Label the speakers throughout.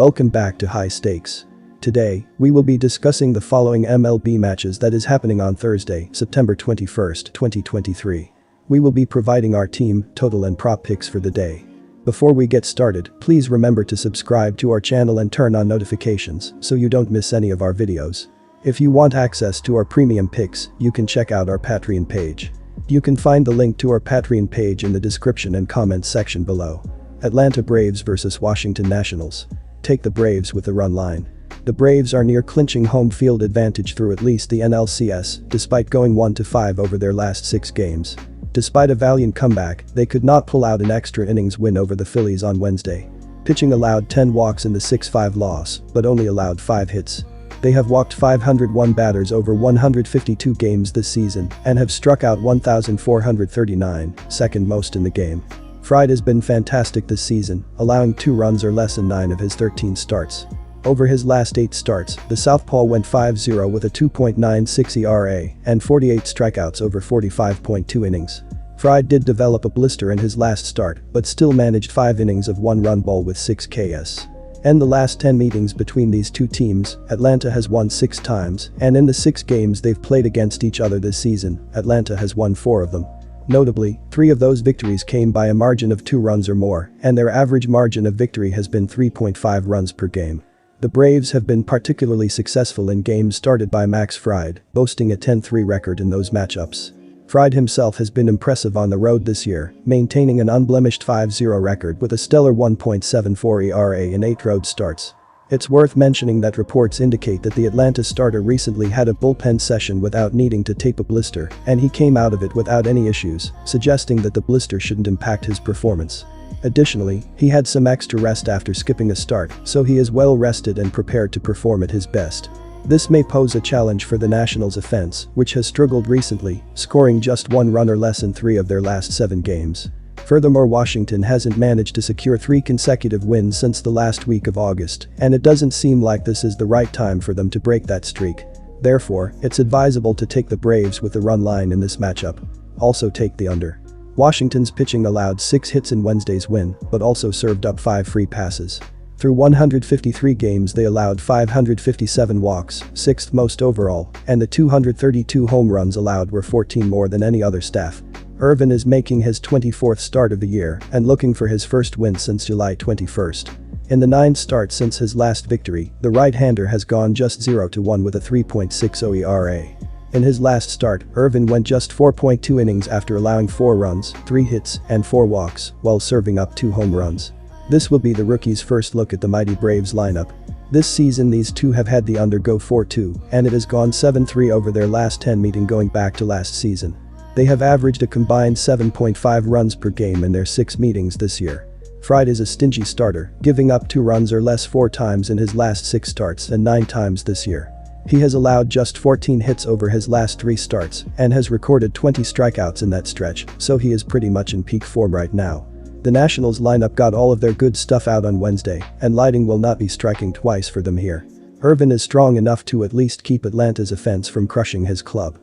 Speaker 1: Welcome back to High Stakes. Today, we will be discussing the following MLB matches that is happening on Thursday, September 21st, 2023. We will be providing our team, total and prop picks for the day. Before we get started, please remember to subscribe to our channel and turn on notifications so you don't miss any of our videos. If you want access to our premium picks, you can check out our Patreon page. You can find the link to our Patreon page in the description and comments section below. Atlanta Braves vs Washington Nationals. Take the Braves with the run line. The Braves are near clinching home field advantage through at least the NLCS, despite going 1-5 over their last 6 games. Despite a valiant comeback, they could not pull out an extra innings win over the Phillies on Wednesday. Pitching allowed 10 walks in the 6-5 loss, but only allowed 5 hits. They have walked 501 batters over 152 games this season and have struck out 1,439, second most in the game. Fried has been fantastic this season, allowing 2 runs or less in 9 of his 13 starts. Over his last 8 starts, the southpaw went 5-0 with a 2.96 ERA and 48 strikeouts over 45.2 innings. Fried did develop a blister in his last start, but still managed 5 innings of 1-run ball with 6 Ks. In the last 10 meetings between these two teams, Atlanta has won 6 times, and in the 6 games they've played against each other this season, Atlanta has won 4 of them. Notably, 3 of those victories came by a margin of 2 runs or more, and their average margin of victory has been 3.5 runs per game. The Braves have been particularly successful in games started by Max Fried, boasting a 10-3 record in those matchups. Fried himself has been impressive on the road this year, maintaining an unblemished 5-0 record with a stellar 1.74 ERA in 8 road starts. It's worth mentioning that reports indicate that the Atlanta starter recently had a bullpen session without needing to tape a blister, and he came out of it without any issues, suggesting that the blister shouldn't impact his performance. Additionally, he had some extra rest after skipping a start, so he is well rested and prepared to perform at his best. This may pose a challenge for the Nationals' offense, which has struggled recently, scoring just 1 run or less in 3 of their last 7 games. Furthermore, Washington hasn't managed to secure 3 consecutive wins since the last week of August, and it doesn't seem like this is the right time for them to break that streak. Therefore, it's advisable to take the Braves with the run line in this matchup. Also take the under. Washington's pitching allowed 6 hits in Wednesday's win, but also served up 5 free passes. Through 153 games they allowed 557 walks, 6th most overall, and the 232 home runs allowed were 14 more than any other staff. Irvin is making his 24th start of the year and looking for his first win since July 21st. In the 9 starts since his last victory, the right-hander has gone just 0-1 with a 3.60 ERA. In his last start, Irvin went just 4.2 innings after allowing 4 runs, 3 hits, and 4 walks, while serving up 2 home runs. This will be the rookie's first look at the mighty Braves lineup. This season these two have had the under go 4-2, and it has gone 7-3 over their last 10 meeting going back to last season. They have averaged a combined 7.5 runs per game in their 6 meetings this year. Fried is a stingy starter, giving up 2 runs or less 4 times in his last 6 starts and 9 times this year. He has allowed just 14 hits over his last 3 starts and has recorded 20 strikeouts in that stretch, so he is pretty much in peak form right now. The Nationals lineup got all of their good stuff out on Wednesday, and lighting will not be striking twice for them here. Irvin is strong enough to at least keep Atlanta's offense from crushing his club.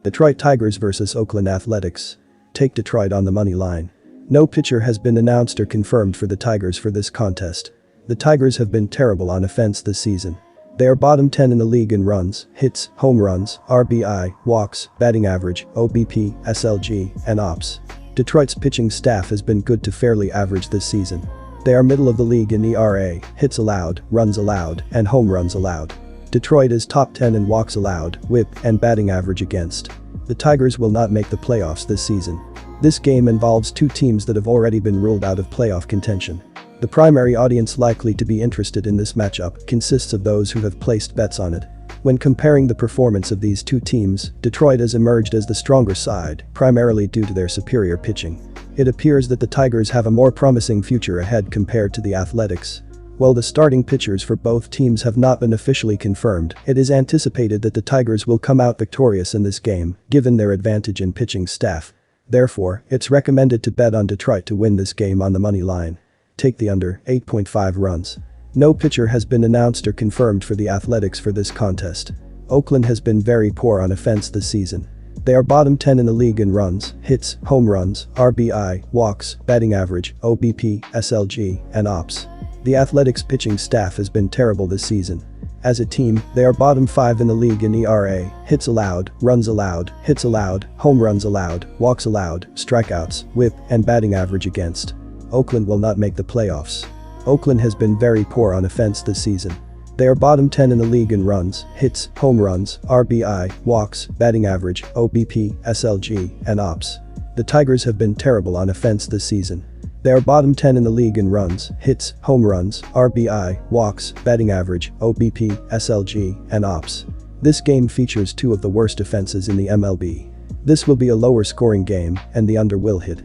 Speaker 1: Detroit Tigers vs Oakland Athletics. Take Detroit on the money line. No pitcher has been announced or confirmed for the Tigers for this contest. The Tigers have been terrible on offense this season. They are bottom 10 in the league in runs, hits, home runs, RBI, walks, batting average, OBP, SLG, and OPS. Detroit's pitching staff has been good to fairly average this season. They are middle of the league in ERA, hits allowed, runs allowed, and home runs allowed. Detroit is top 10 in walks allowed, whip, and batting average against. The Tigers will not make the playoffs this season. This game involves 2 teams that have already been ruled out of playoff contention. The primary audience likely to be interested in this matchup consists of those who have placed bets on it. When comparing the performance of these 2 teams, Detroit has emerged as the stronger side, primarily due to their superior pitching. It appears that the Tigers have a more promising future ahead compared to the Athletics. While the starting pitchers for both teams have not been officially confirmed, it is anticipated that the Tigers will come out victorious in this game, given their advantage in pitching staff. Therefore, it's recommended to bet on Detroit to win this game on the money line. Take the under, 8.5 runs. No pitcher has been announced or confirmed for the Athletics for this contest. Oakland has been very poor on offense this season. They are bottom 10 in the league in runs, hits, home runs, RBI, walks, batting average, OBP, SLG, and OPS. The Athletics pitching staff has been terrible this season. As a team, they are bottom 5 in the league in ERA, hits allowed, runs allowed, hits allowed, home runs allowed, walks allowed, strikeouts, whip, and batting average against. Oakland will not make the playoffs. Oakland has been very poor on offense this season. They are bottom 10 in the league in runs, hits, home runs, RBI, walks, batting average, OBP, SLG, and OPS. The Tigers have been terrible on offense this season. They are bottom 10 in the league in runs, hits, home runs, RBI, walks, batting average, OBP, SLG, and OPS. This game features 2 of the worst offenses in the MLB. This will be a lower scoring game, and the under will hit.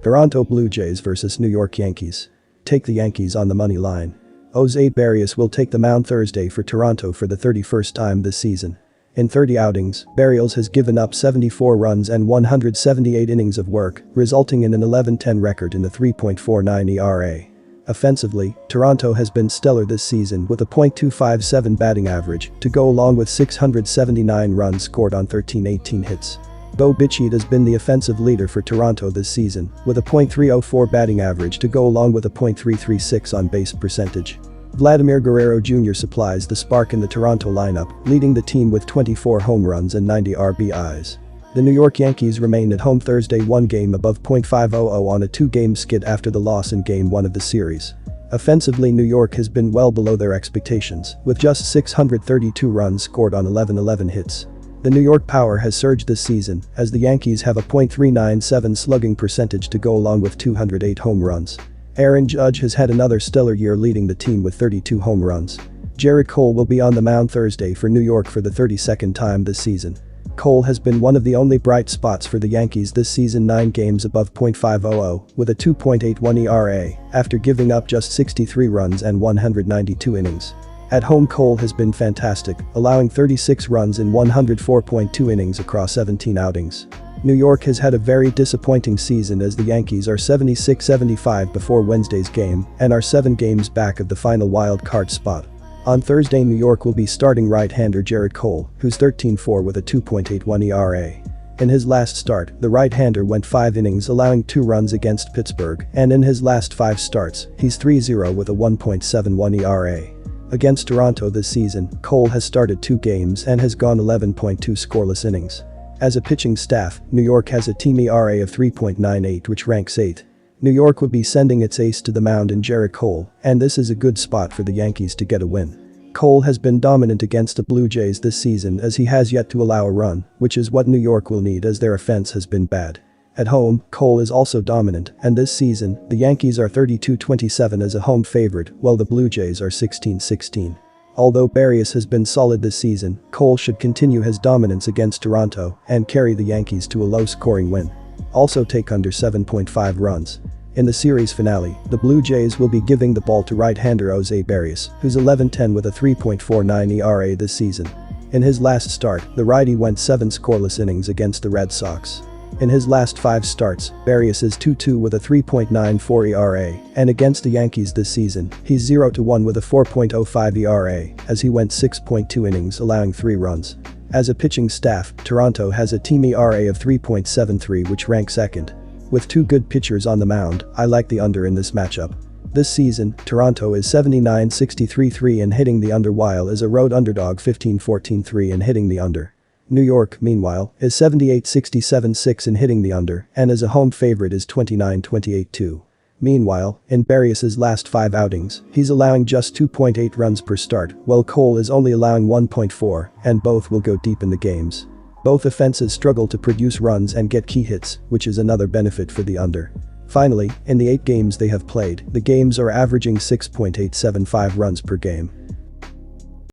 Speaker 1: Toronto Blue Jays vs New York Yankees. Take the Yankees on the money line. Jose Barrios will take the mound Thursday for Toronto for the 31st time this season. In 30 outings, Barrios has given up 74 runs and 178 innings of work, resulting in an 11-10 record in the 3.49 ERA. Offensively, Toronto has been stellar this season with a .257 batting average to go along with 679 runs scored on 13-18 hits. Bo Bichette has been the offensive leader for Toronto this season, with a .304 batting average to go along with a .336 on-base percentage. Vladimir Guerrero Jr. supplies the spark in the Toronto lineup, leading the team with 24 home runs and 90 RBIs. The New York Yankees remain at home Thursday 1 game above .500 on a 2-game skid after the loss in Game 1 of the series. Offensively, New York has been well below their expectations, with just 632 runs scored on 11 hits. The New York Power has surged this season, as the Yankees have a .397 slugging percentage to go along with 208 home runs. Aaron Judge has had another stellar year leading the team with 32 home runs. Gerrit Cole will be on the mound Thursday for New York for the 32nd time this season. Cole has been one of the only bright spots for the Yankees this season, 9 games above .500 with a 2.81 ERA after giving up just 63 runs and 192 innings. At home, Cole has been fantastic, allowing 36 runs in 104.2 innings across 17 outings. New York has had a very disappointing season as the Yankees are 76-75 before Wednesday's game and are 7 games back of the final wild card spot. On Thursday, New York will be starting right-hander Gerrit Cole, who's 13-4 with a 2.81 ERA. In his last start, the right-hander went 5 innings allowing 2 runs against Pittsburgh, and in his last 5 starts, he's 3-0 with a 1.71 ERA. Against Toronto this season, Cole has started 2 games and has gone 11.2 scoreless innings. As a pitching staff, New York has a team ERA of 3.98 which ranks 8th. New York will be sending its ace to the mound in Gerrit Cole, and this is a good spot for the Yankees to get a win. Cole has been dominant against the Blue Jays this season as he has yet to allow a run, which is what New York will need as their offense has been bad. At home, Cole is also dominant, and this season, the Yankees are 32-27 as a home favorite while the Blue Jays are 16-16. Although Barrios has been solid this season, Cole should continue his dominance against Toronto and carry the Yankees to a low-scoring win. Also take under 7.5 runs. In the series finale, the Blue Jays will be giving the ball to right-hander Jose Barrios, who's 11-10 with a 3.49 ERA this season. In his last start, the righty went 7 scoreless innings against the Red Sox. In his last 5 starts, Barrios is 2-2 with a 3.94 ERA, and against the Yankees this season, he's 0-1 with a 4.05 ERA, as he went 6.2 innings allowing 3 runs. As a pitching staff, Toronto has a team ERA of 3.73 which ranks 2nd. With 2 good pitchers on the mound, I like the under in this matchup. This season, Toronto is 79-63-3 in hitting the under while is a road underdog 15-14-3 in hitting the under. New York, meanwhile, is 78-67-6 in hitting the under and as a home favorite is 29-28-2. Meanwhile, in Barrios' last 5 outings, he's allowing just 2.8 runs per start while Cole is only allowing 1.4 and both will go deep in the games. Both offenses struggle to produce runs and get key hits, which is another benefit for the under. Finally, in the 8 games they have played, the games are averaging 6.875 runs per game.